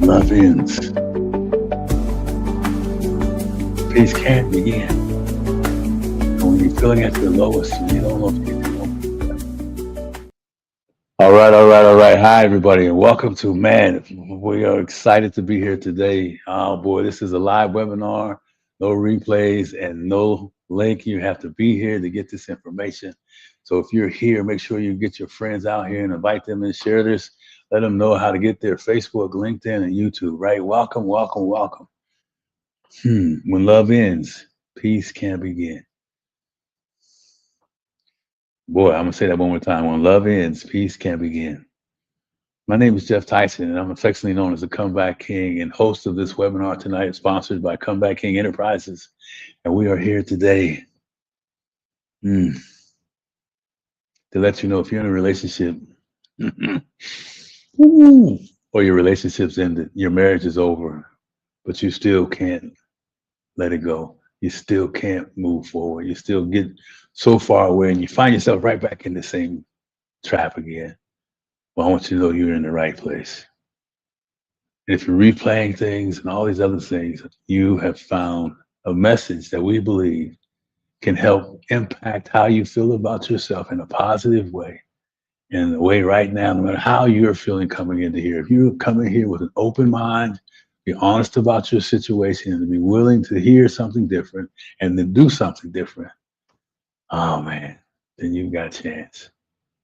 Love ends. Peace can't begin. And when you're feeling at your lowest, and you don't know if you can go. All right. Hi, everybody, and welcome to Man. We are excited to be here today. Oh boy, this is a live webinar, no replays, and no link. You have to be here to get this information. So if you're here, make sure you get your friends out here and invite them and share this. Let them know how to get there. Facebook, LinkedIn, and YouTube. Right? Welcome. When love ends, peace can begin. Boy, I'm gonna say that one more time. When love ends, peace can begin. My name is Geoff Tyson, and I'm affectionately known as the Comeback King and host of this webinar tonight, sponsored by Comeback King Enterprises. And we are here today to let you know if you're in a relationship or your relationship's ended, your marriage is over, but you still can't let it go. You still can't move forward. You still get so far away and you find yourself right back in the same trap again. Well, I want you to know you're in the right place. And if you're replaying things and all these other things, you have found a message that we believe can help impact how you feel about yourself in a positive way. In a way right now, no matter how you're feeling coming into here, if you're coming here with an open mind, be honest about your situation and to be willing to hear something different and then do something different, oh man, then you've got a chance,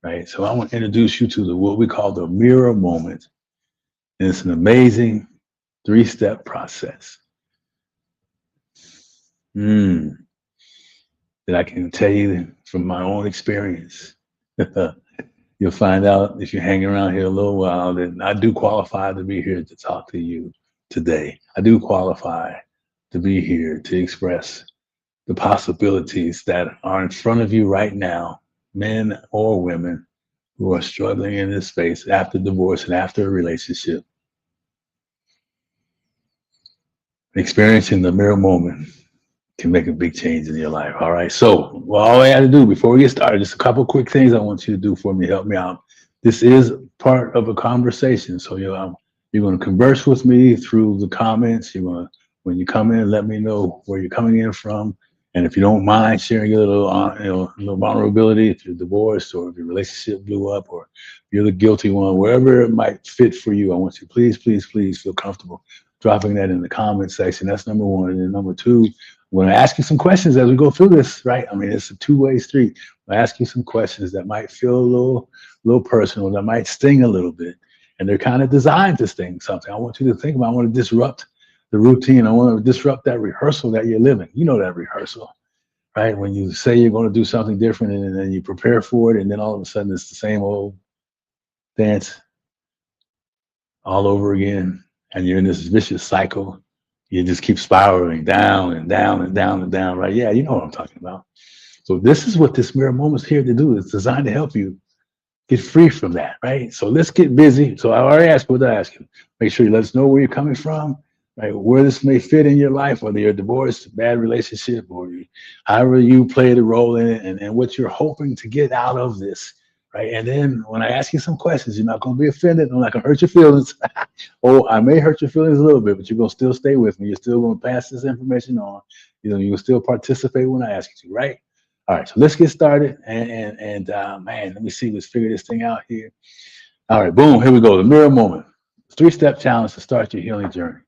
right? So I want to introduce you to what we call the mirror moment. And it's an amazing 3-step process that I can tell you from my own experience. You'll find out if you're hanging around here a little while that I do qualify to be here to talk to you today. I do qualify to be here to express the possibilities that are in front of you right now, men or women who are struggling in this space after divorce and after a relationship. Experiencing the mirror moment can make a big change in your life. All right. So, well, all I had to do before we get started, just a couple quick things I want you to do for me, help me out. This is part of a conversation. So you're going to converse with me through the comments. When you come in, let me know where you're coming in from. And if you don't mind sharing your little vulnerability, if you're divorced or if your relationship blew up or you're the guilty one, wherever it might fit for you, I want you please feel comfortable dropping that in the comment section. That's number one. And then number two, I'm going to ask you some questions as we go through this, right? I mean, it's a two-way street. I'll ask you some questions that might feel a little personal, that might sting a little bit. And they're kind of designed to sting something. I want you to think about, I want to disrupt the routine. I want to disrupt that rehearsal that you're living. You know that rehearsal, right? When you say you're going to do something different and then you prepare for it, and then all of a sudden it's the same old dance all over again. And you're in this vicious cycle. You just keep spiraling down and down and down and down, right? Yeah, you know what I'm talking about. So this is what this mirror moment's here to do. It's designed to help you get free from that, right? So let's get busy. So I already asked what I asked you. Make sure you let us know where you're coming from, right? Where this may fit in your life, whether you're divorced, bad relationship, or however you played a role in it, and what you're hoping to get out of this, right? And then when I ask you some questions, you're not going to be offended. I'm not going to hurt your feelings. Oh, I may hurt your feelings a little bit, but you're going to still stay with me. You're still going to pass this information on. You'll still participate when I ask you to, right? All right, so let's get started. And man, let me see. Let's figure this thing out here. All right, boom, here we go. The mirror moment. 3-step challenge to start your healing journey,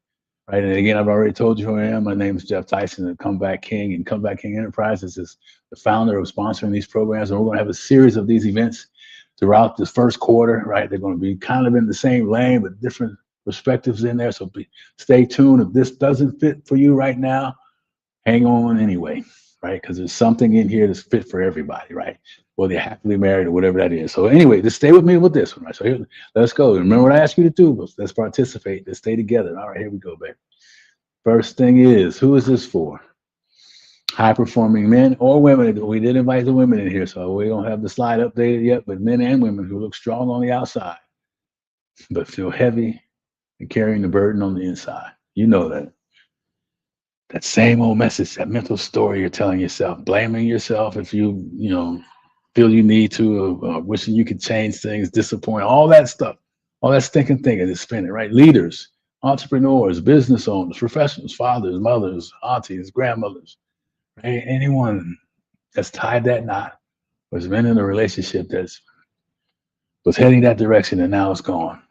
right? And again, I've already told you who I am. My name is Geoff Tyson, the Comeback King, and Comeback King Enterprises is the founder of sponsoring these programs. And we're going to have a series of these events throughout this first quarter, right? They're going to be kind of in the same lane, but different perspectives in there. So stay tuned. If this doesn't fit for you right now, hang on anyway, right? Because there's something in here that's fit for everybody, right? Whether you're happily married or whatever that is. So anyway, just stay with me with this one, right? So here, let's go. Remember what I asked you to do, but let's participate. Let's stay together. All right, here we go, baby. First thing is, who is this for? High-performing men or women. We did invite the women in here, so we don't have the slide updated yet, but men and women who look strong on the outside, but feel heavy and carrying the burden on the inside. You know that. That same old message, that mental story you're telling yourself, blaming yourself if you feel you need to, wishing you could change things, disappoint, all that stuff, all that stinking thinking is spinning, right? Leaders, entrepreneurs, business owners, professionals, fathers, mothers, aunties, grandmothers, right? Anyone that's tied that knot, was been in a relationship that's was heading that direction and now it's gone.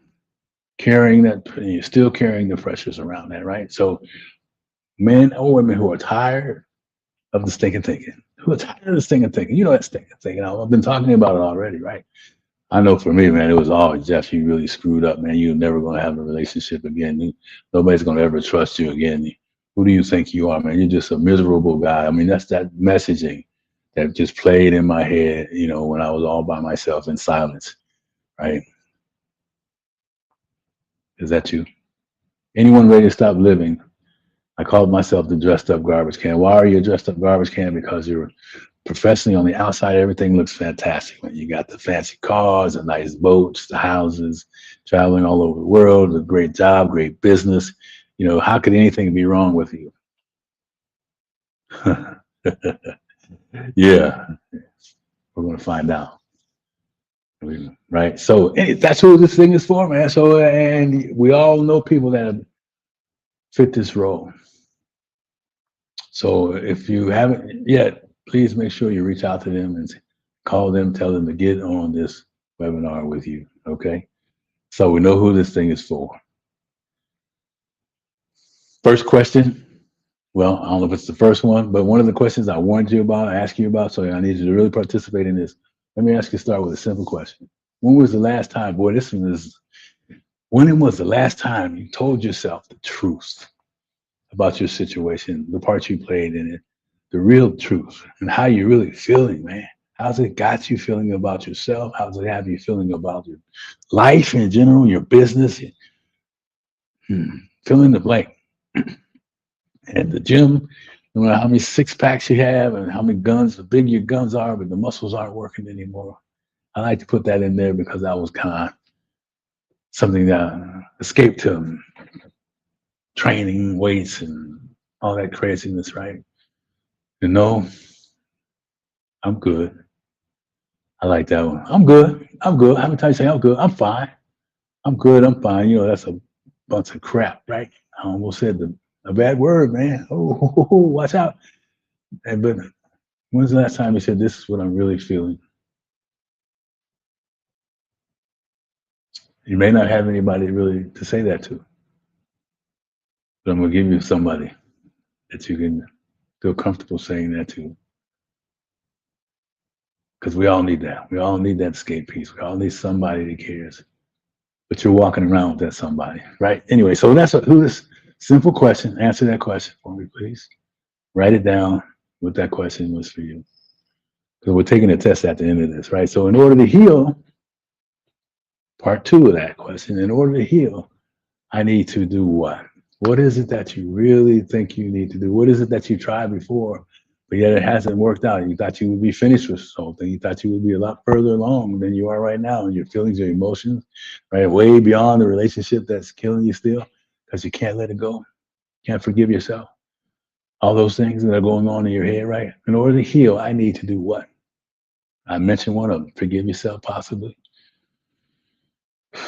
Carrying that, you're still carrying the pressures around that, right? So men or women who are tired of the stinking thinking, who are tired of the stinking thinking, you know that stinking thinking. I've been talking about it already, right? I know for me, man, it was always Jeff. You really screwed up, man. You're never going to have a relationship again. Nobody's going to ever trust you again. Who do you think you are, man? You're just a miserable guy. I mean, that's that messaging that just played in my head, you know, when I was all by myself in silence, right? Is that you? Anyone ready to stop living? I called myself the dressed up garbage can. Why are you a dressed up garbage can? Because you're professionally on the outside, everything looks fantastic. When you got the fancy cars, the nice boats, the houses, traveling all over the world, a great job, great business. You know, how could anything be wrong with you? Yeah, we're going to find out. Right. So that's who this thing is for, man. So, and we all know people that have fit this role. So if you haven't yet, please make sure you reach out to them and call them, tell them to get on this webinar with you. Okay. So we know who this thing is for. First question. Well, I don't know if it's the first one, but one of the questions I warned you about, I asked you about, so I need you to really participate in this. Let me ask you, start with a simple question. When was the last time, boy, this one is, when was the last time you told yourself the truth about your situation, the part you played in it, the real truth, and how you're really feeling, man? How's it got you feeling about yourself? How's it have you feeling about your life in general, your business? Fill in the blank. At the gym, no matter how many six packs you have and how many guns, the big your guns are, but the muscles aren't working anymore. I like to put that in there because that was kind of something that escaped to training, weights, and all that craziness, right? You know, I'm good. I like that one. I'm good. I'm good. How many times you say I'm good? I'm fine. I'm good. I'm fine. You know, that's a bunch of crap, right? I almost said a bad word, man. Oh, watch out. But when's the last time you said, this is what I'm really feeling? You may not have anybody really to say that to, but I'm going to give you somebody that you can feel comfortable saying that to. Because we all need that. We all need that escape piece. We all need somebody that cares. But you're walking around with that somebody, right? Anyway, so that's who this simple question. Answer that question for me, please. Write it down what that question was for you. Because we're taking a test at the end of this, right? So in order to heal, part two of that question, in order to heal, I need to do what? What is it that you really think you need to do? What is it that you tried before, but yet it hasn't worked out? You thought you would be finished with something. You thought you would be a lot further along than you are right now, and your feelings, your emotions, right? Way beyond the relationship that's killing you still, because you can't let it go. Can't forgive yourself. All those things that are going on in your head, right? In order to heal, I need to do what? I mentioned one of them. Forgive yourself, possibly. I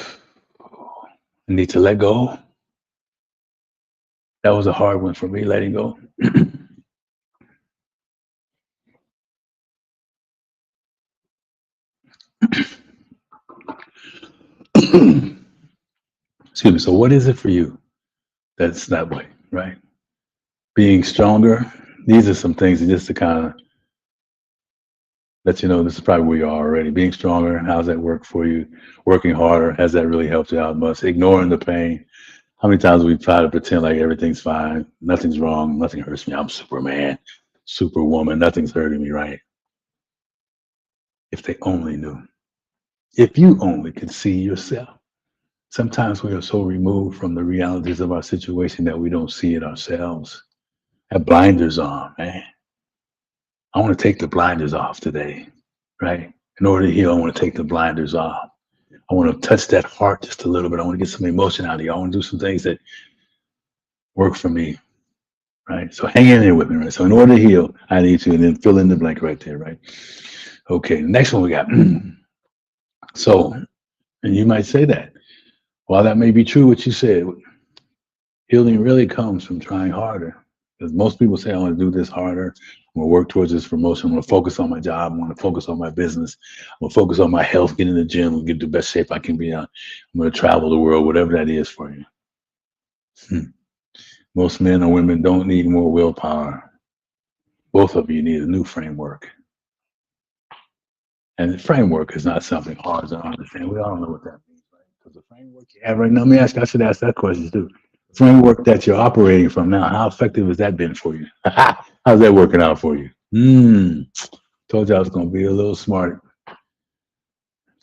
need to let go. That was a hard one for me, letting go. Excuse me. So, what is it for you that's that way, right? Being stronger. These are some things just to kind of let you know this is probably where you are already. Being stronger. How's that work for you? Working harder. Has that really helped you out much? Ignoring the pain. How many times we try to pretend like everything's fine, nothing's wrong, nothing hurts me. I'm Superman, Superwoman. Nothing's hurting me, right? If they only knew. If you only could see yourself. Sometimes we are so removed from the realities of our situation that we don't see it ourselves. Have blinders on, man. I want to take the blinders off today, right? In order to heal, I want to take the blinders off. I want to touch that heart just a little bit. I want to get some emotion out of you. I want to do some things that work for me, right? So hang in there with me, right? So in order to heal, I need to, and then fill in the blank right there, right? Okay, the next one we got. So, and you might say that. While that may be true, what you said, Healing really comes from trying harder. Because most people say, I want to do this harder. I'm going to work towards this promotion. I'm going to focus on my job. I'm going to focus on my business. I'm going to focus on my health, get in the gym, and get the best shape I can be on. I'm going to travel the world, whatever that is for you. Most men or women don't need more willpower. Both of you need a new framework. And the framework is not something hard to understand. We all know what that means, right? Because the framework you have right now, let me ask, I should ask that question too. The framework that you're operating from now, how effective has that been for you? How's that working out for you? Told you I was going to be a little smart.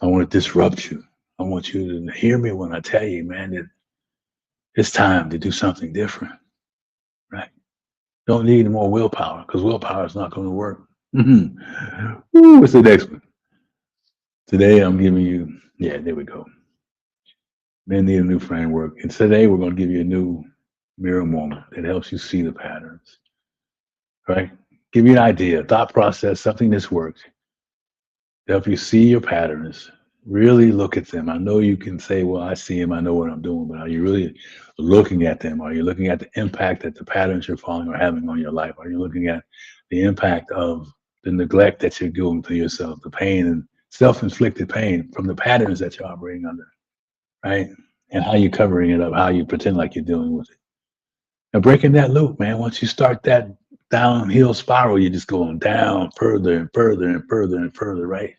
I want to disrupt you. I want you to hear me when I tell you, man, that it's time to do something different, right? Don't need more willpower because willpower is not going to work. Ooh, what's the next one? Today I'm giving you, yeah, there we go. Men need a new framework. And today we're going to give you a new mirror moment that helps you see the patterns, right? Give you an idea, thought process, something that's worked to help you see your patterns. Really look at them. I know you can say, well, I see them, I know what I'm doing, but are you really looking at them? Are you looking at the impact that the patterns you're following are having on your life? Are you looking at the impact of the neglect that you're doing to yourself, the pain and self-inflicted pain from the patterns that you're operating under, right? And how you're covering it up, how you pretend like you're dealing with it. And breaking that loop, man, once you start that downhill spiral, you're just going down further and further and further and further, right?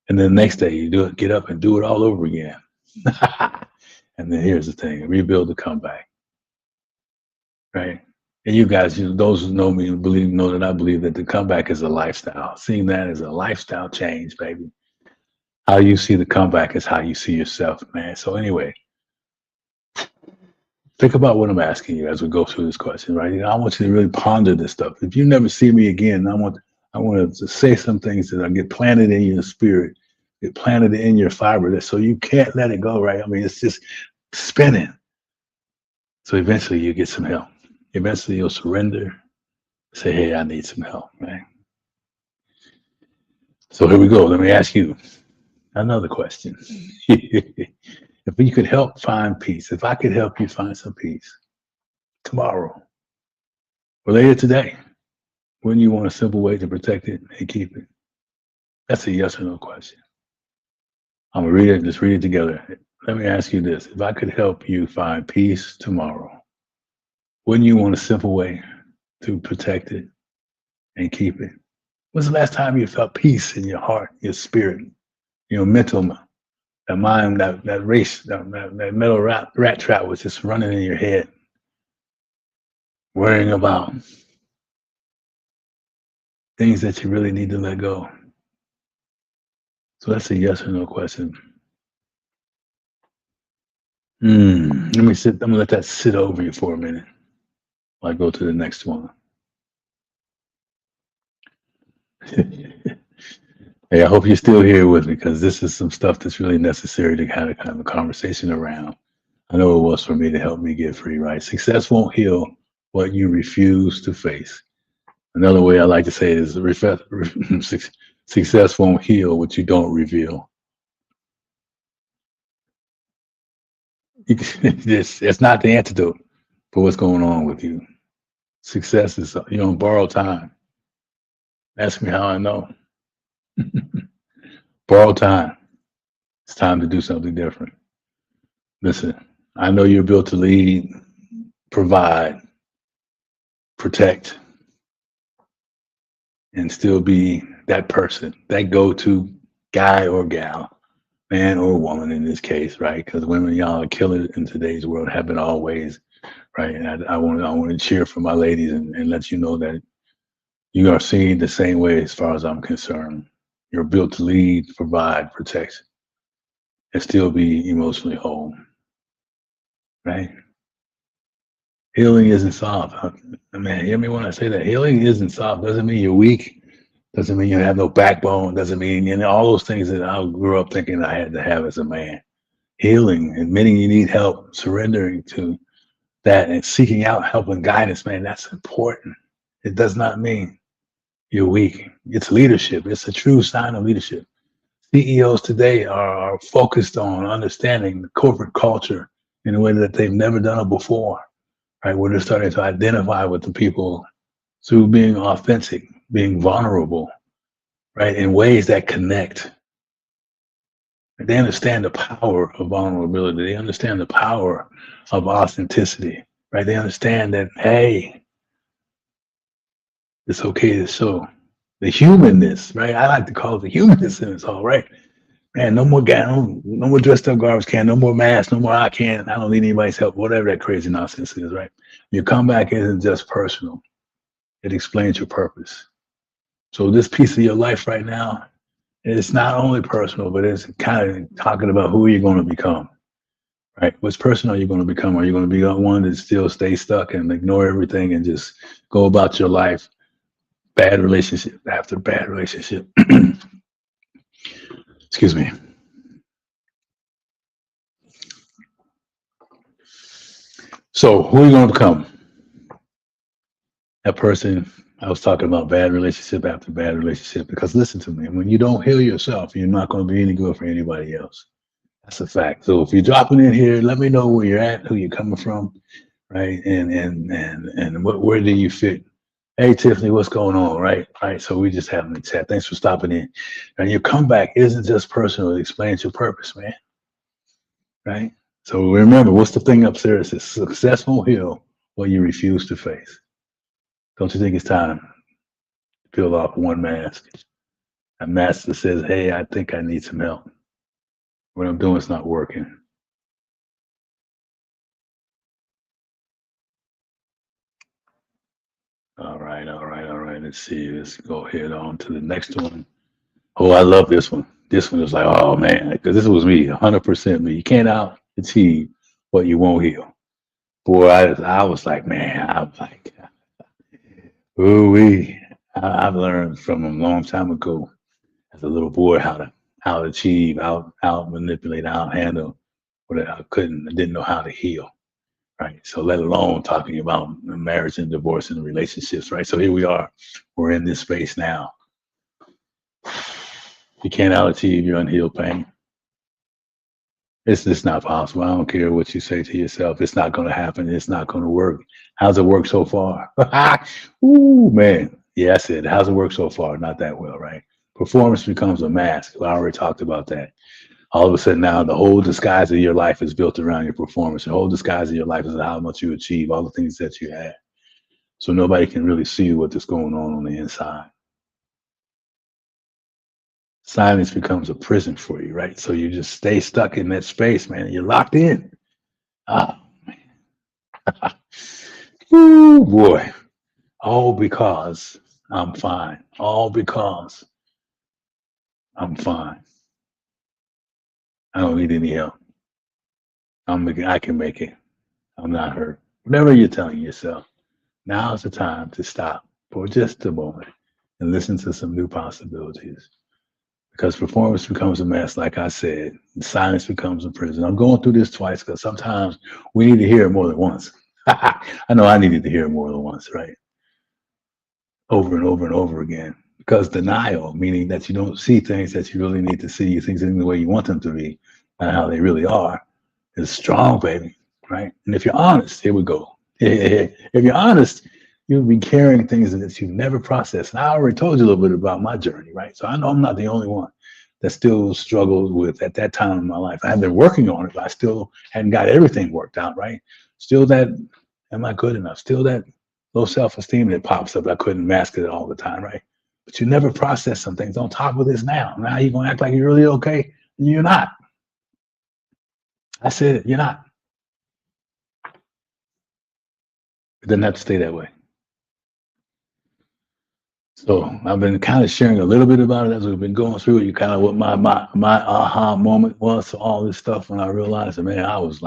And then the next day you do it, get up and do it all over again. And then here's the thing, rebuild the comeback, right? And you guys, those who know me and know that I believe that the comeback is a lifestyle. Seeing that as a lifestyle change, baby. How you see the comeback is how you see yourself, man. So anyway, think about what I'm asking you as we go through this question, right? I want you to really ponder this stuff. If you never see me again, I want to say some things that get planted in your spirit, get planted in your fiber, so you can't let it go, right? I mean, it's just spinning. So eventually you get some help. Eventually you'll surrender, say, hey, I need some help, right? So here we go. Let me ask you another question. If you could help find peace, if I could help you find some peace tomorrow or later today, wouldn't you want a simple way to protect it and keep it? That's a yes or no question. I'm gonna read it, just read it together. Let me ask you this. If I could help you find peace tomorrow, wouldn't you want a simple way to protect it and keep it? When's the last time you felt peace in your heart, your spirit, your mental, that mind, that race, that metal rat trap was just running in your head, worrying about things that you really need to let go? So that's a yes or no question. Let me sit. I'm gonna let that sit over you for a minute while I go to the next one. Hey, I hope you're still here with me because this is some stuff that's really necessary to have a kind of a conversation around. I know it was for me to help me get free, right? Success won't heal what you refuse to face. Another way I like to say it is success won't heal what you don't reveal. It's not the antidote for what's going on with you. Success is you're on borrowed time. Ask me how I know. Borrowed time. It's time to do something different. Listen, I know you're built to lead, provide, protect, and still be that person, that go-to guy or gal, man or woman in this case, right? Because women, y'all are killers in today's world, have been always, right? And I want to cheer for my ladies and let you know that you are seen the same way as far as I'm concerned. You're built to lead, provide, protect, and still be emotionally whole, right? Healing isn't soft. Man, hear me when I say that. Healing isn't soft. Doesn't mean you're weak. Doesn't mean you have no backbone. Doesn't mean, all those things that I grew up thinking I had to have as a man. Healing, admitting you need help, surrendering to that and seeking out help and guidance, man, that's important. It does not mean you're weak. It's leadership. It's a true sign of leadership. CEOs today are focused on understanding the corporate culture in a way that they've never done it before. right? We're just starting to identify with the people through being authentic, being vulnerable, right? In ways that connect. They understand the power of vulnerability. They understand the power of authenticity, right? They understand that, hey, it's okay to show the humanness, right? I like to call it the humanness in us all, right? Man, no more no more dressed up garbage can, no more masks, no more I can't, I don't need anybody's help, whatever that crazy nonsense is, right? Your comeback isn't just personal. It explains your purpose. So this piece of your life right now, it's not only personal, but it's kind of talking about who you're going to become, right? Which person are you going to become? Are you going to be one that still stays stuck and ignore everything and just go about your life, bad relationship after bad relationship? Excuse me. So who are you going to become? That person I was talking about, bad relationship after bad relationship. Because listen to me, when you don't heal yourself, you're not going to be any good for anybody else. That's a fact. So if you're dropping in here, let me know where you're at, who you're coming from, right? And where do you fit? Hey Tiffany, what's going on? Right. So we just having a chat. Thanks for stopping in. And your comeback isn't just personal; it explains your purpose, man. Right. So remember, what's the thing upstairs? It's successful heal what you refuse to face. Don't you think it's time to peel off one mask? A mask that says, "Hey, I think I need some help. What I'm doing is not working." All right. Let's see. Let's go ahead on to the next one. Oh, I love this one. This one is like, oh man, because this was me, 100% me. You can't out achieve what you won't heal. Boy, I was like, man, I'm like, ooh wee. I've learned from a long time ago as a little boy how to achieve, out manipulate, out handle what I didn't know how to heal. Right. So let alone talking about marriage and divorce and relationships, right? So here we are. We're in this space now. You can't out achieve your unhealed pain. It's just not possible. I don't care what you say to yourself. It's not going to happen. It's not going to work. How's it work so far? Ooh, man. Yeah, I said, how's it work so far? Not that well, right? Performance becomes a mask. I already talked about that. All of a sudden now, the whole disguise of your life is built around your performance. The whole disguise of your life is how much you achieve, all the things that you have. So nobody can really see what's going on the inside. Silence becomes a prison for you, right? So you just stay stuck in that space, man. You're locked in. Ah, ooh, boy. All because I'm fine. All because I'm fine. I don't need any help. I can make it. I'm not hurt. Whatever you're telling yourself, now is the time to stop for just a moment and listen to some new possibilities. Because performance becomes a mess, like I said, and silence becomes a prison. I'm going through this twice because sometimes we need to hear it more than once. I know I needed to hear it more than once, right? Over and over and over again. Because denial, meaning that you don't see things that you really need to see, you things in the way you want them to be, not how they really are, is strong, baby, right? And if you're honest, here we go. If you're honest, you'll be carrying things that you've never processed. And I already told you a little bit about my journey, right? So I know I'm not the only one that still struggled with at that time in my life. I have been working on it, but I still hadn't got everything worked out, right? Still that, am I good enough? Still that low self-esteem that pops up. I couldn't mask it all the time, right? But you never process some things on top of this now. Now you're gonna act like you're really okay. And you're not. I said it, you're not. It doesn't have to stay that way. So I've been kind of sharing a little bit about it as we've been going through it. You kind of what my aha moment was to all this stuff when I realized that, man, I was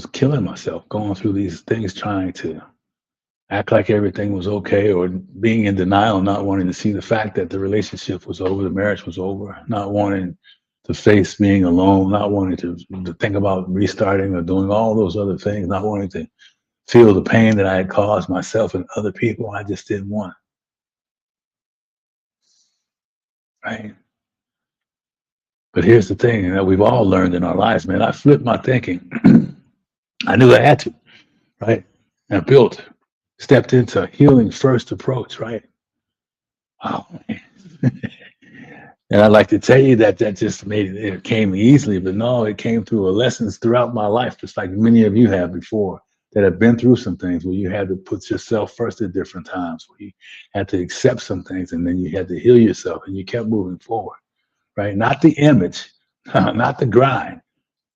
killing myself going through these things, trying to act like everything was okay, or being in denial, not wanting to see the fact that the relationship was over, the marriage was over, not wanting to face being alone, not wanting to think about restarting or doing all those other things, not wanting to feel the pain that I had caused myself and other people. I just didn't want, right? But here's the thing that we've all learned in our lives, man. I flipped my thinking. I knew I had to, right? And built, stepped into a healing first approach, right? Oh man. And I'd like to tell you that that just made it, it came easily, but no, it came through lessons throughout my life, just like many of you have before that have been through some things where you had to put yourself first at different times, where you had to accept some things and then you had to heal yourself and you kept moving forward, right? Not the image, not the grind,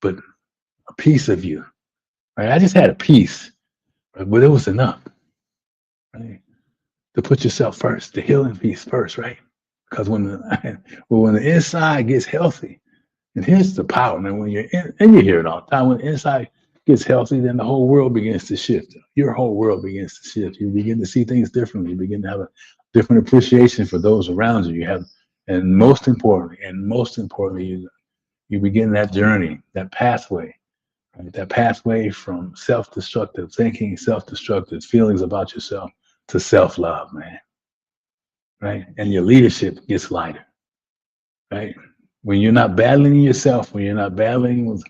but a piece of you, right? I just had a piece, right? But it was enough, right? To put yourself first, the healing piece first, right? Because when the well, when the inside gets healthy, and here's the power, man. When you're in, and you hear it all the time, when the inside gets healthy, then the whole world begins to shift. Your whole world begins to shift. You begin to see things differently. You begin to have a different appreciation for those around you. You have, and most importantly, you begin that journey, that pathway, right? That pathway from self-destructive thinking, self-destructive feelings about yourself to self-love, man, right? And your leadership gets lighter, right? When you're not battling yourself, when you're not battling with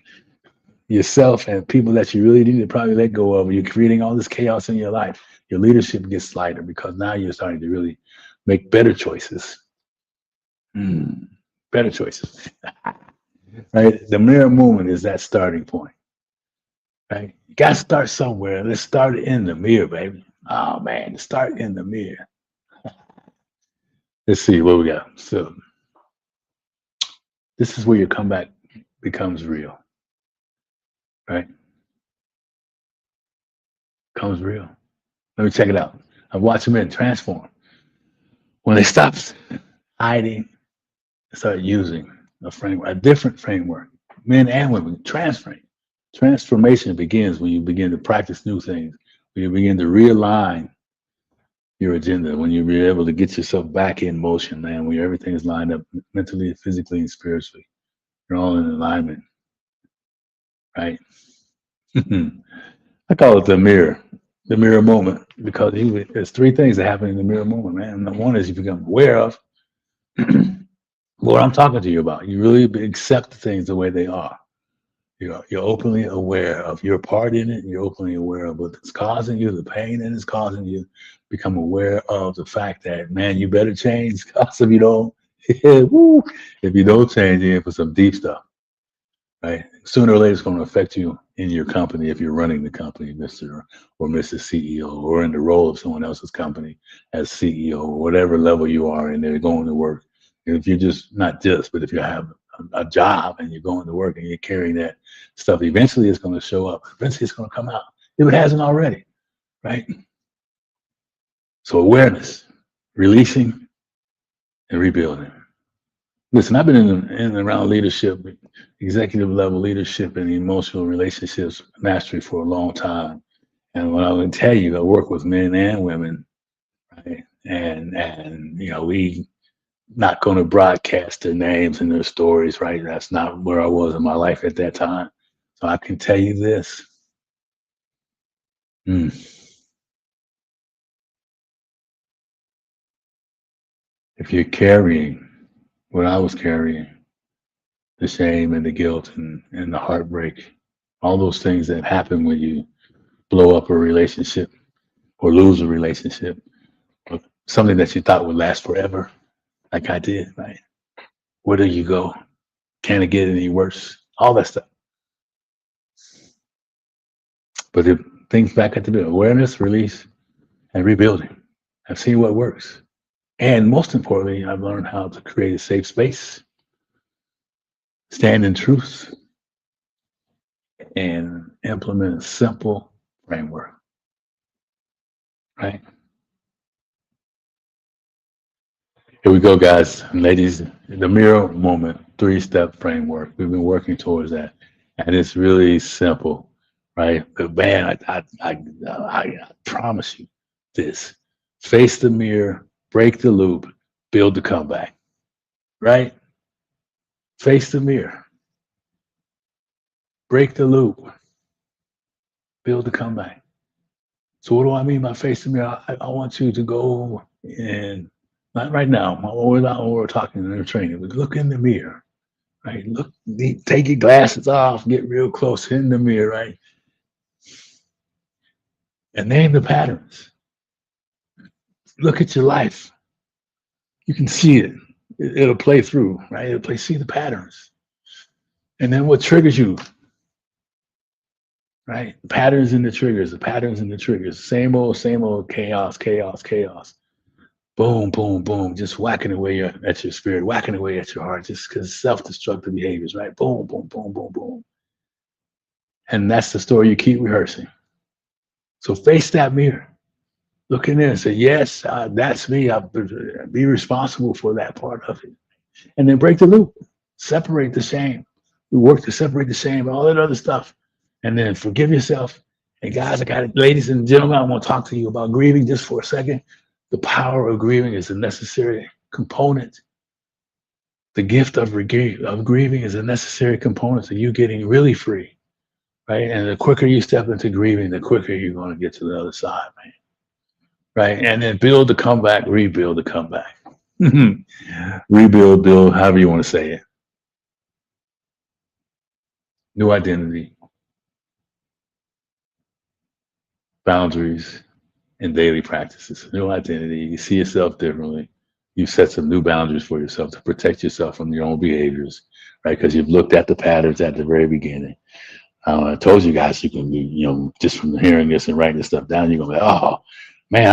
yourself and people that you really need to probably let go of, you're creating all this chaos in your life, your leadership gets lighter because now you're starting to really make better choices. Mm, better choices, right? The mirror movement is that starting point, right? You got to start somewhere. Let's start in the mirror, baby. Oh, man, start in the mirror. Let's see what we got. So, this is where your comeback becomes real, right? Becomes real. Let me check it out. I've watched men transform when they stop hiding and start using a framework, a different framework. Men and women transferring. Transformation begins when you begin to practice new things, when you begin to realign your agenda, when you're able to get yourself back in motion, man, when everything is lined up mentally, physically, and spiritually. You're all in alignment, right? I call it the mirror moment, because there's three things that happen in the mirror moment, man. Number one is you become aware of what I'm talking to you about. You really accept things the way they are. You're openly aware of your part in it. You're openly aware of what's causing you, the pain that is causing you. Become aware of the fact that, man, you better change. Because if you don't, woo, if you don't change, you're in for some deep stuff, right? Sooner or later, it's going to affect you in your company if you're running the company, Mr. or Mrs. CEO, or in the role of someone else's company as CEO, or whatever level you are, and they're going to work. And if you're just not just, but if you have a job and you're going to work and you're carrying that stuff, eventually it's going to show up. Eventually it's going to come out if it hasn't already, right? So awareness, releasing, and rebuilding. Listen, I've been in and around leadership, executive level leadership, and emotional relationships mastery for a long time. And what I would tell you, I work with men and women, right? And we not going to broadcast their names and their stories, right? That's not where I was in my life at that time. So I can tell you this. Mm, if you're carrying what I was carrying, the shame and the guilt and the heartbreak, all those things that happen when you blow up a relationship or lose a relationship, or something that you thought would last forever, like I did, right? Where do you go? Can it get any worse? All that stuff. But it, things back at the bit, awareness, release, and rebuilding. I've seen what works. And most importantly, I've learned how to create a safe space, stand in truth, and implement a simple framework, right? Here we go, guys and ladies. The mirror moment, three-step framework. We've been working towards that. And it's really simple, right? But man, I promise you this. Face the mirror, break the loop, build the comeback, right? Face the mirror, break the loop, build the comeback. So what do I mean by face the mirror? I want you to go and not right now, we're talking in the training, but look in the mirror, right? Look, take your glasses off, get real close in the mirror, right? and name the patterns. Look at your life. You can see it. It'll play through, right? It'll play, see the patterns. And then what triggers you, right? Patterns and the triggers, the patterns and the triggers. Same old chaos, chaos, chaos. Boom, boom, boom. Just whacking away at your spirit, whacking away at your heart, just because self-destructive behaviors, right? Boom, boom, boom, boom, boom. And that's the story you keep rehearsing. So face that mirror. Look in there and say, yes, that's me. I'll be responsible for that part of it. And then break the loop. Separate the shame. We work to separate the shame, all that other stuff. And then forgive yourself. And guys, ladies and gentlemen, I want to talk to you about grieving just for a second. The power of grieving is a necessary component. The gift of grieving is a necessary component to you getting really free, right? And the quicker you step into grieving, the quicker you're going to get to the other side, man. Right? And then build the comeback, rebuild the comeback. Rebuild, build, however you want to say it. New identity, boundaries, and daily practices. New identity, you see yourself differently. You set some new boundaries for yourself to protect yourself from your own behaviors, right? Because you've looked at the patterns at the very beginning. I told you guys you can be, just from hearing this and writing this stuff down, you're gonna be, oh man,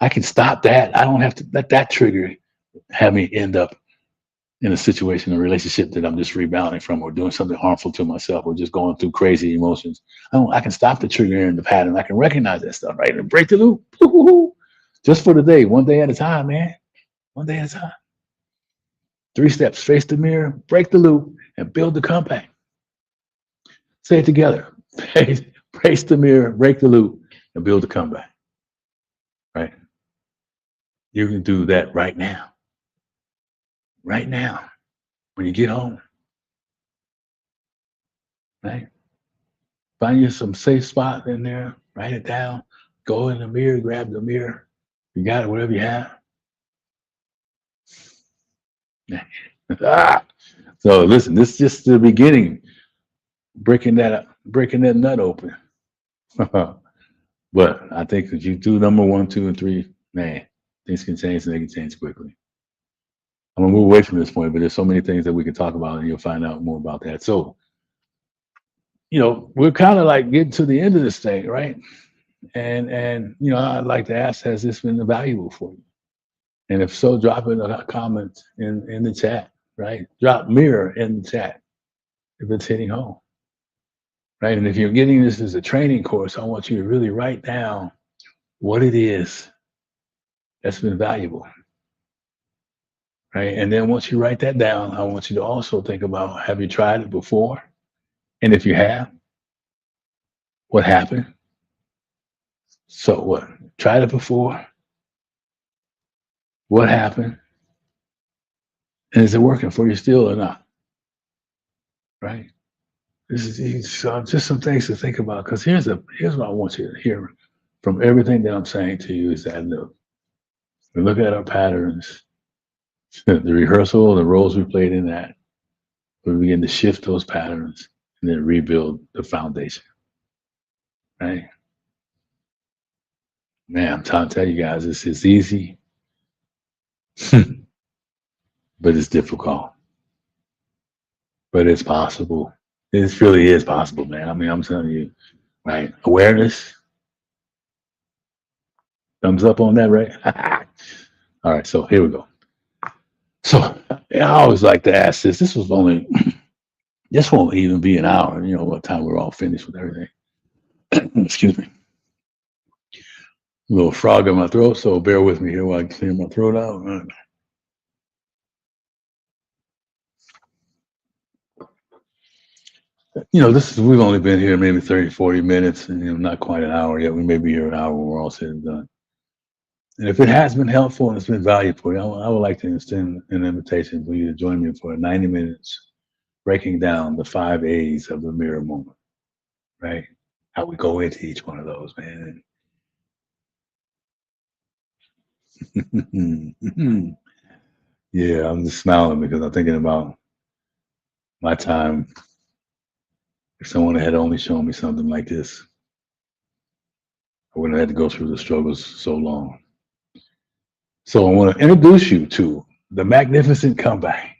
I can stop that. I don't have to let that trigger have me end up in a situation, a relationship that I'm just rebounding from, or doing something harmful to myself, or just going through crazy emotions. I can stop the trigger and the pattern. I can recognize that stuff, right? And break the loop. Woo-hoo-hoo. Just for the day, one day at a time, man. One day at a time. 3 steps: face the mirror, break the loop, and build the comeback. Say it together. Face the mirror, break the loop, and build the comeback. Right? You can do that right now. Right now. When you get home. Right? Find you some safe spot in there, write it down, go in the mirror, grab the mirror. You got it, whatever you have. So listen, this is just the beginning, breaking that nut open. But I think if you do number 1, 2, and 3, man, things can change and they can change quickly. I'm gonna move away from this point, but there's so many things that we can talk about, and you'll find out more about that. So, we're kind of like getting to the end of this thing, right? And I'd like to ask, has this been valuable for you? And if so, drop in a comment in the chat, right? Drop mirror in the chat if it's hitting home, right? And if you're getting this as a training course, I want you to really write down what it is that's been valuable, right? And then once you write that down, I want you to also think about, have you tried it before? And if you have, what happened? So what? Tried it before? What happened? And is it working for you still or not? Right? This is just some things to think about. Because here's what I want you to hear from everything that I'm saying to you is that we look at our patterns, the rehearsal, the roles we played in that. We begin to shift those patterns and then rebuild the foundation. Right? Man, I'm trying to tell you guys, this is easy, but it's difficult. But it's possible. It really is possible, man. I mean, I'm telling you, right? Awareness. Thumbs up on that, right? All right, so here we go. So I always like to ask this. This won't even be an hour. What time we're all finished with everything. Excuse me. A little frog in my throat, so bear with me here while I clear my throat out. We've only been here maybe 30, 40 minutes, and not quite an hour yet. We may be here an hour when we're all said and done. And if it has been helpful and it's been valuable for you, I would like to extend an invitation for you to join me for 90 minutes breaking down the 5 A's of the mirror moment, right? How we go into each one of those, man. Yeah, I'm just smiling because I'm thinking about my time. If someone had only shown me something like this, I wouldn't have had to go through the struggles so long. So I want to introduce you to the magnificent comeback.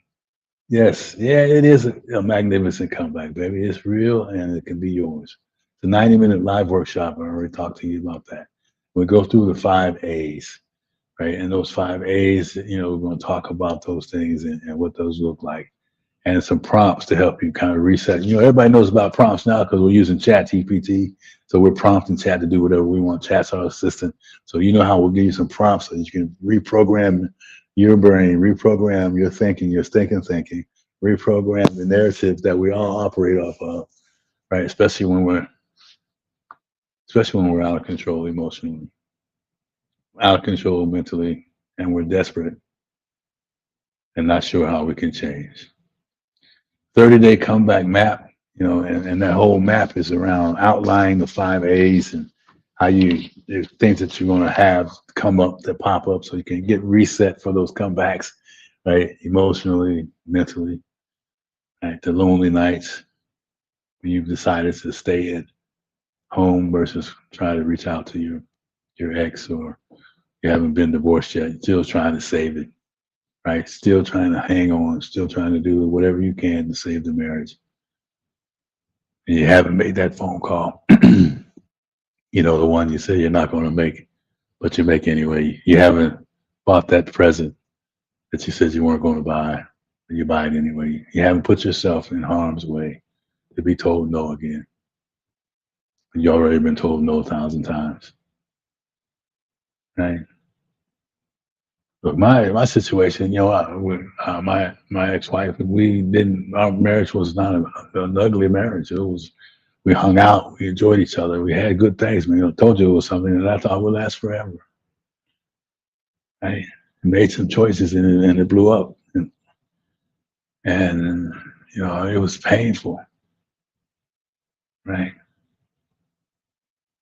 Yes, yeah, it is a magnificent comeback, baby. It's real and it can be yours. It's a 90-minute live workshop. I already talked to you about that. We go through the 5 A's, right? And those 5 A's, we're going to talk about those things and what those look like. And some prompts to help you kind of reset. Everybody knows about prompts now because we're using Chat GPT. So we're prompting Chat to do whatever we want. Chat's our assistant. So you know how we'll give you some prompts so you can reprogram your brain, reprogram your thinking, your thinking, reprogram the narratives that we all operate off of, right? Especially when we're out of control emotionally, out of control mentally, and we're desperate and not sure how we can change. 30-day comeback map, and that whole map is around outlining the 5 A's and how there's things that you're going to have come up that pop up so you can get reset for those comebacks, right? Emotionally, mentally, right? The lonely nights when you've decided to stay at home versus try to reach out to your ex, or you haven't been divorced yet, you're still trying to save it, right? Still trying to hang on, still trying to do whatever you can to save the marriage. And you haven't made that phone call, the one you say you're not going to make, but you make anyway. You haven't bought that present that you said you weren't going to buy, but you buy it anyway. You haven't put yourself in harm's way to be told no again. You already been told no 1,000 times, right? Look, my situation, my ex-wife, our marriage was not an ugly marriage. We hung out, we enjoyed each other, we had good things. I told you it was something that I thought would last forever. I made some choices and it blew up, and it was painful, right?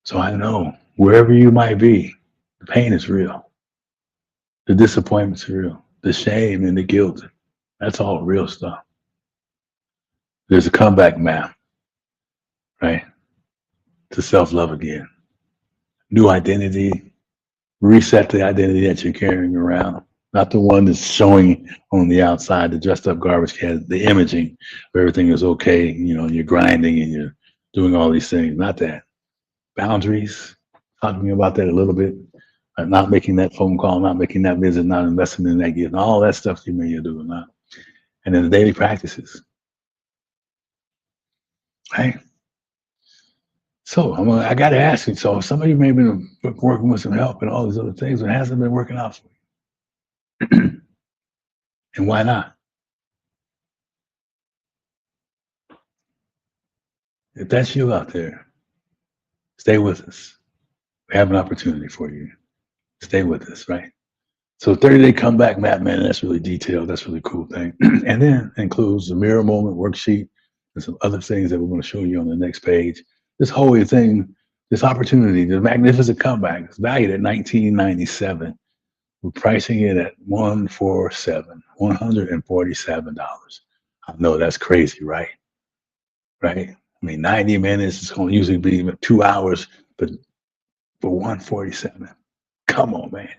So I know wherever you might be, the pain is real, the disappointment's real, the shame and the guilt, that's all real stuff. There's a comeback map, right? To self-love again, new identity, reset the identity that you're carrying around, not the one that's showing on the outside, the dressed up garbage can, the imaging where everything is okay, you're grinding and you're doing all these things, not that. Boundaries, talking about that a little bit, not making that phone call, not making that visit, not investing in that gift, all that stuff you may do or not. And then the daily practices, right? So I got to ask you, so some of you may have been working with some help and all these other things, but it hasn't been working out for you. And why not? If that's you out there, stay with us. We have an opportunity for you. Stay with us, right? So 30-day comeback map, man, that's really detailed. That's a really cool thing. And then includes the mirror moment worksheet and some other things that we're going to show you on the next page. This whole thing, this opportunity, the magnificent comeback is valued at $19.97. We're pricing it at $147. I know that's crazy, right? Right? I mean, 90 minutes is going to usually be 2 hours, but for 147, come on, man.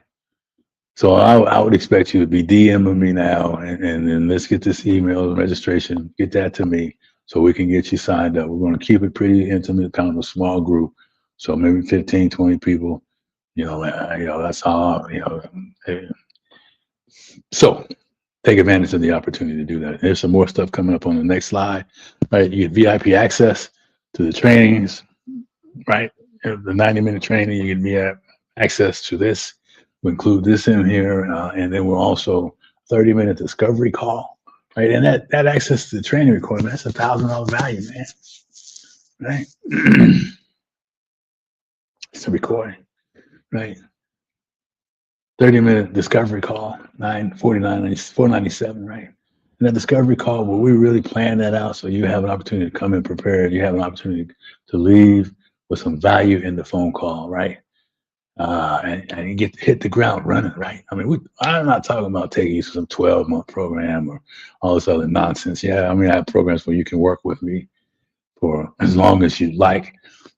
So I would expect you to be DMing me now, and then let's get this email registration, get that to me so we can get you signed up. We're going to keep it pretty intimate, kind of a small group. So maybe 15, 20 people, that's all, So take advantage of the opportunity to do that. There's some more stuff coming up on the next slide, right? You get VIP access to the trainings, right? The 90-minute training, you get access to this. We include this in here, and then we're also 30-minute discovery call, right? And that access to the training recording, that's $1,000 value, man, right? It's a recording, right? 30-minute discovery call, $497, right? And that discovery call, where we really plan that out so you have an opportunity to come in prepared. You have an opportunity to leave with some value in the phone call, right? And you get to hit the ground running, right? I mean, I'm not talking about taking you to some 12-month program or all this other nonsense. Yeah, I mean, I have programs where you can work with me for as long as you like,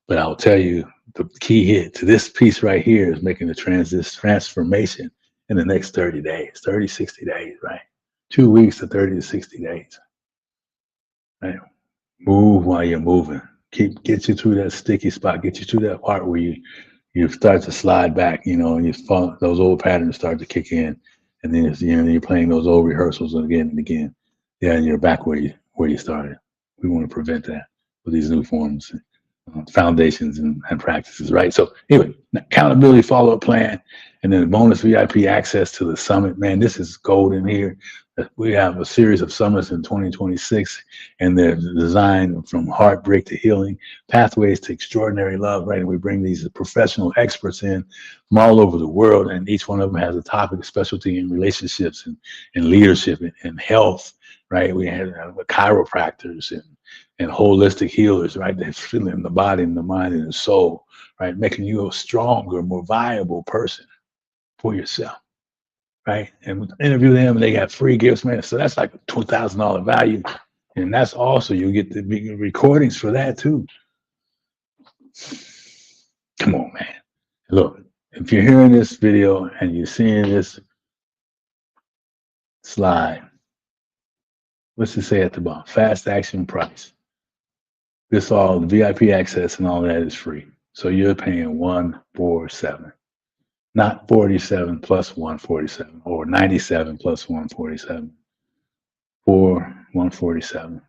but I'll tell you, the key hit to this piece right here is making the transformation in the next 30 days, 30, 60 days, right? 2 weeks to 30 to 60 days, right? Move while you're moving. Get you through that sticky spot. Get you through that part where you start to slide back, and those old patterns start to kick in, and then you're playing those old rehearsals again and again. Yeah, and you're back where you started. We want to prevent that with these new forms, foundations, and practices, right? So anyway, accountability follow-up plan, and then bonus VIP access to the summit. Man, this is gold in here. We have a series of summits in 2026, and they're designed from heartbreak to healing, pathways to extraordinary love, right? And we bring these professional experts in from all over the world, and each one of them has a topic of specialty in relationships and leadership and health, right? We have chiropractors and holistic healers, right? That's feeling the body and the mind and the soul, right? Making you a stronger, more viable person for yourself, right? And we interview them, and they got free gifts, man. So that's like a $2,000 value, and that's also you get the big recordings for that too. Come on, man. Look, if you're hearing this video and you're seeing this slide, what's it say at the bottom? Fast action price. This all the VIP access and all that is free. So you're paying 147, not 47 plus 147 or 97 plus 147, for 147.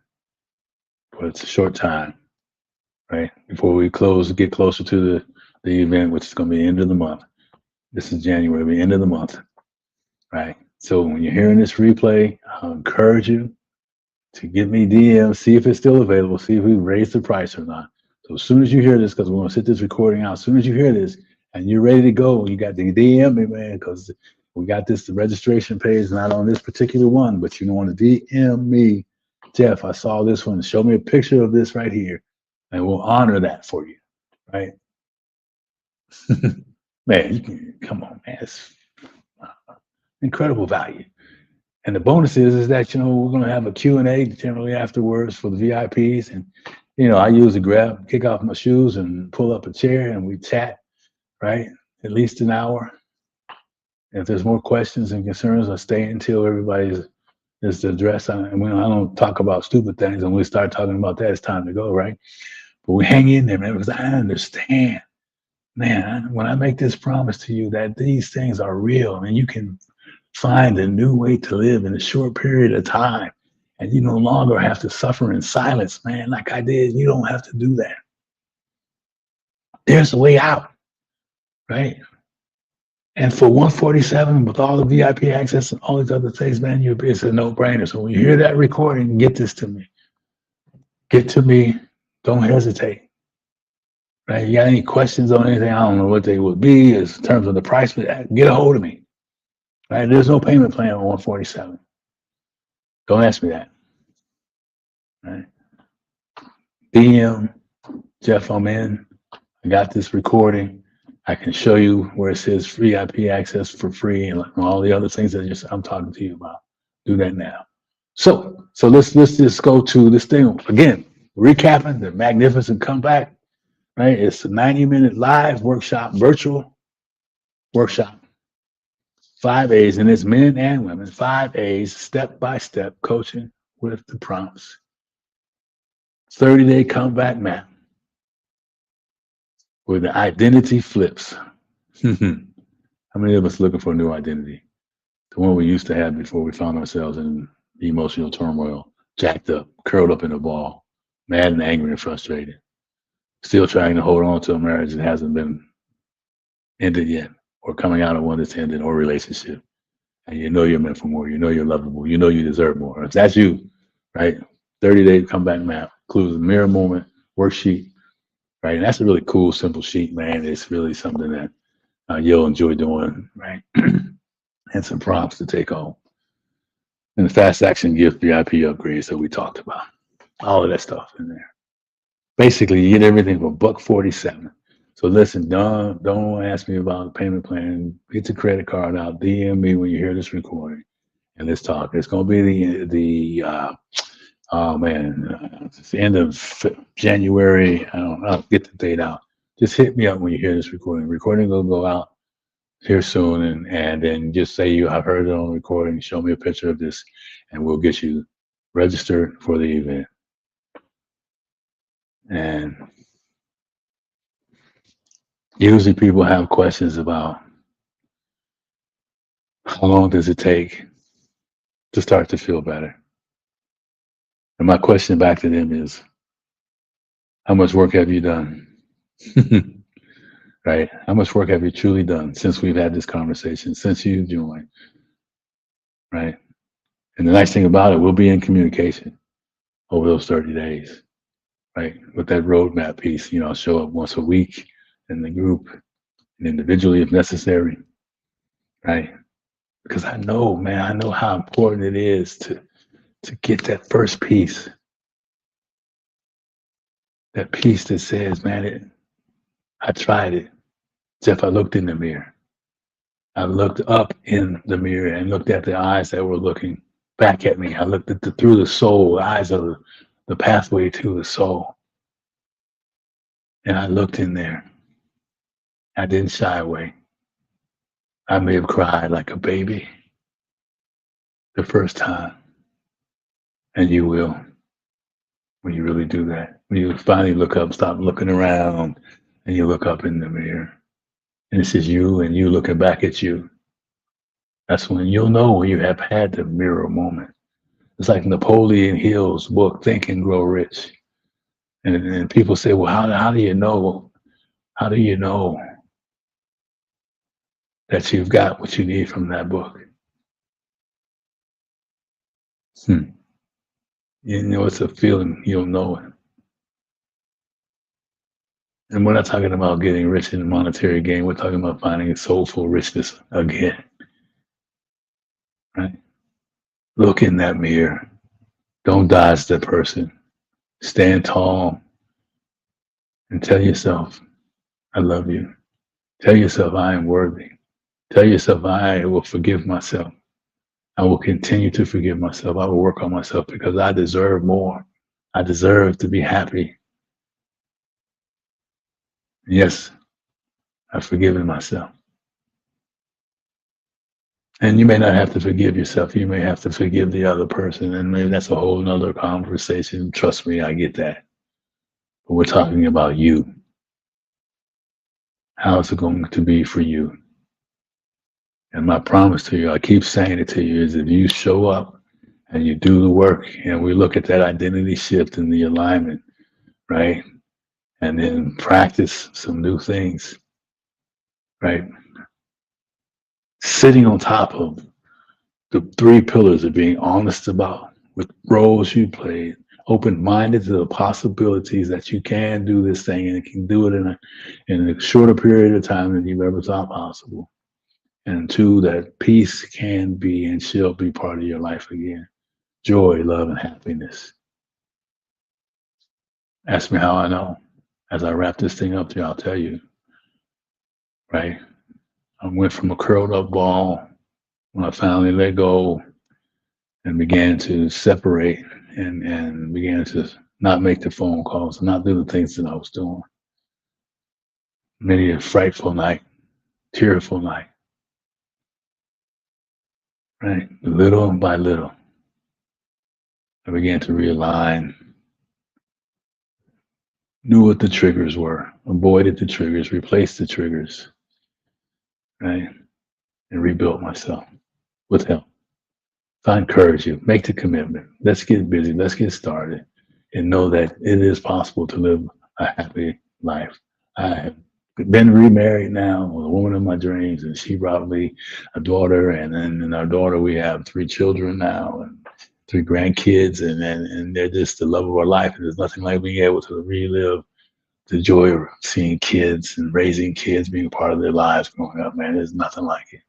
But it's a short time, right? Before we get closer to the event, which is going to be the end of the month. This is January, the end of the month, right? So when you're hearing this replay, I'll encourage you to give me DM, see if it's still available, see if we raised the price or not. So as soon as you hear this, because we're going to sit this recording out, as soon as you hear this and you're ready to go, you got to DM me, man, because we got the registration page, not on this particular one, but you want to DM me, Geoff, I saw this one. Show me a picture of this right here, and we'll honor that for you, right? Man, you can come on, man. It's incredible value. And the bonus is that, we're going to have a Q&A generally afterwards for the VIPs. And, I usually kick off my shoes and pull up a chair and we chat, right? At least an hour. And if there's more questions and concerns, I stay until everybody is addressed. I don't talk about stupid things. And we start talking about that, it's time to go, right? But we hang in there, man, because I understand, man, when I make this promise to you that these things are real and you can find a new way to live in a short period of time, and you no longer have to suffer in silence, man, like I did. You don't have to do that. There's a way out, right? And for 147 with all the VIP access and all these other things, man, it's a no-brainer. So when you hear that recording, get this to me. Get to me. Don't hesitate. Right? You got any questions on anything? I don't know what they would be in terms of the price, but get a hold of me. Right? There's no payment plan on 147. Don't ask me that. Right? DM, Geoff, I'm in. I got this recording. I can show you where it says free IP access for free and all the other things that I'm talking to you about. Do that now. So let's just go to this thing again. Recapping the magnificent comeback. Right? It's a 90-minute live workshop, virtual workshop. 5 A's, and it's men and women. 5 A's, step-by-step coaching with the prompts. 30-day comeback map where the identity flips. How many of us looking for a new identity? The one we used to have before we found ourselves in emotional turmoil, jacked up, curled up in a ball, mad and angry and frustrated, still trying to hold on to a marriage that hasn't been ended yet, or coming out of one that's ended, or relationship. And you're meant for more. You're lovable. You deserve more. If that's you, right? 30-day comeback map includes a mirror moment worksheet, right? And that's a really cool, simple sheet, man. It's really something that you'll enjoy doing, right? And some prompts to take home. And the fast action gift VIP upgrades that we talked about. All of that stuff in there. Basically, you get everything for $147. So listen, don't ask me about the payment plan. Get your credit card out. DM me when you hear this recording, and let's talk. It's gonna be it's the end of January. I'll get the date out. just hit me up when you hear this recording. Recording will go out here soon, and then just say you have heard it on recording. Show me a picture of this, and we'll get you registered for the event. And usually people have questions about how long does it take to start to feel better. And my question back to them is, how much work have you done? Right? How much work have you truly done since we've had this conversation, since you've joined? Right? And the nice thing about it, we'll be in communication over those 30 days, right? With that roadmap piece, I'll show up once a week in the group and individually if necessary, right? Because I know, man, I know how important it is to get that first piece, that piece that says, man, I tried it. Geoff, I looked in the mirror. I looked up in the mirror and looked at the eyes that were looking back at me. I looked at through the soul, eyes of the pathway to the soul. And I looked in there. I didn't shy away. I may have cried like a baby the first time. And you will when you really do that. When you finally look up, stop looking around, and you look up in the mirror. And it's just you and you looking back at you. That's when you'll know when you have had the mirror moment. It's like Napoleon Hill's book, Think and Grow Rich. And people say, well, how do you know? How do you know that you've got what you need from that book? It's a feeling, you'll know it. And we're not talking about getting rich in monetary gain. We're talking about finding soulful richness again. Right? Look in that mirror. Don't dodge the person. Stand tall and tell yourself, I love you. Tell yourself, I am worthy. Tell yourself, I will forgive myself. I will continue to forgive myself. I will work on myself because I deserve more. I deserve to be happy. Yes, I've forgiven myself. And you may not have to forgive yourself. You may have to forgive the other person. And maybe that's a whole nother conversation. Trust me, I get that. But we're talking about you. How is it going to be for you? And my promise to you, I keep saying it to you, is if you show up and you do the work and we look at that identity shift and the alignment, right? And then practice some new things, right? Sitting on top of the 3 pillars of being honest about with roles you played, open-minded to the possibilities that you can do this thing and can do it in a shorter period of time than you've ever thought possible. And 2, that peace can be and shall be part of your life again. Joy, love, and happiness. Ask me how I know. As I wrap this thing up here, I'll tell you, right? I went from a curled up ball when I finally let go and began to separate and began to not make the phone calls, not do the things that I was doing. Many a frightful night, tearful night, right? Little by little, I began to realign, knew what the triggers were, avoided the triggers, replaced the triggers, right? And rebuilt myself with help. So I encourage you, make the commitment. Let's get busy. Let's get started and know that it is possible to live a happy life. I have been remarried now with a woman of my dreams, and she brought me a daughter. And then in our daughter, we have 3 children now and 3 grandkids. And they're just the love of our life. And there's nothing like being able to relive the joy of seeing kids and raising kids, being part of their lives growing up, man. There's nothing like it.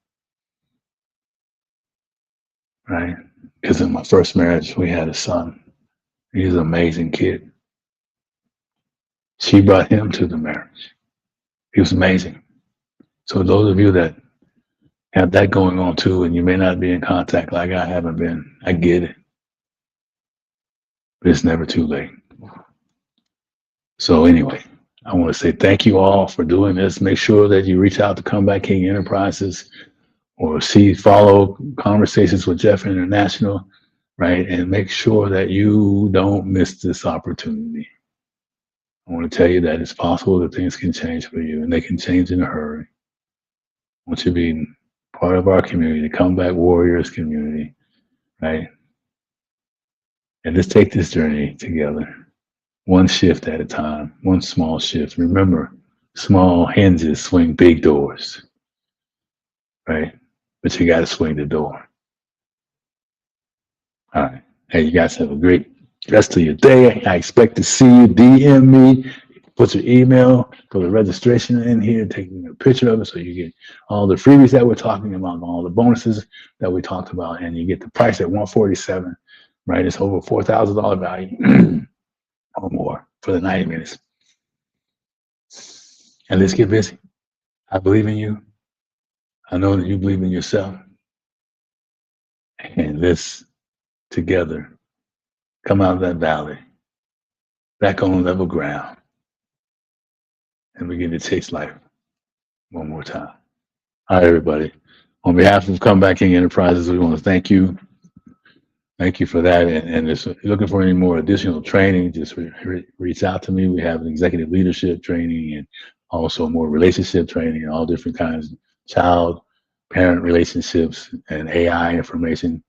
Right? Because in my first marriage, we had a son. He's an amazing kid. She brought him to the marriage. He was amazing. So those of you that have that going on too, and you may not be in contact like I haven't been, I get it. But it's never too late. So anyway, I want to say thank you all for doing this. Make sure that you reach out to Comeback King Enterprises or follow Conversations with Geoff International, right? And make sure that you don't miss this opportunity. I want to tell you that it's possible that things can change for you and they can change in a hurry. I want you to be part of our community, the Comeback Warriors community, right? And let's take this journey together, one shift at a time, one small shift. Remember, small hinges swing big doors, right? But you got to swing the door. All right. Hey, you guys have a great rest of your day. I expect to see you. DM me, put your email for the registration in here, taking a picture of it so you get all the freebies that we're talking about, all the bonuses that we talked about, and you get the price at $147, right? It's over $4,000 value or more for the 90 minutes. And let's get busy. I believe in you. I know that you believe in yourself. And let's together come out of that valley, back on level ground, and begin to taste life one more time. All right, everybody. On behalf of Comeback King Enterprises, we want to thank you. Thank you for that. And if you're looking for any more additional training, just reach out to me. We have an executive leadership training and also more relationship training and all different kinds of child, parent relationships and AI information,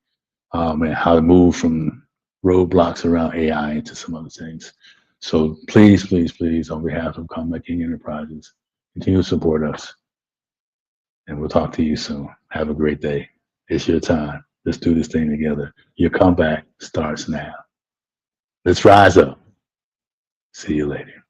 and how to move from roadblocks around AI into some other things. So please, please, please, on behalf of Comeback King Enterprises, continue to support us. And we'll talk to you soon. Have a great day. It's your time. Let's do this thing together. Your comeback starts now. Let's rise up. See you later.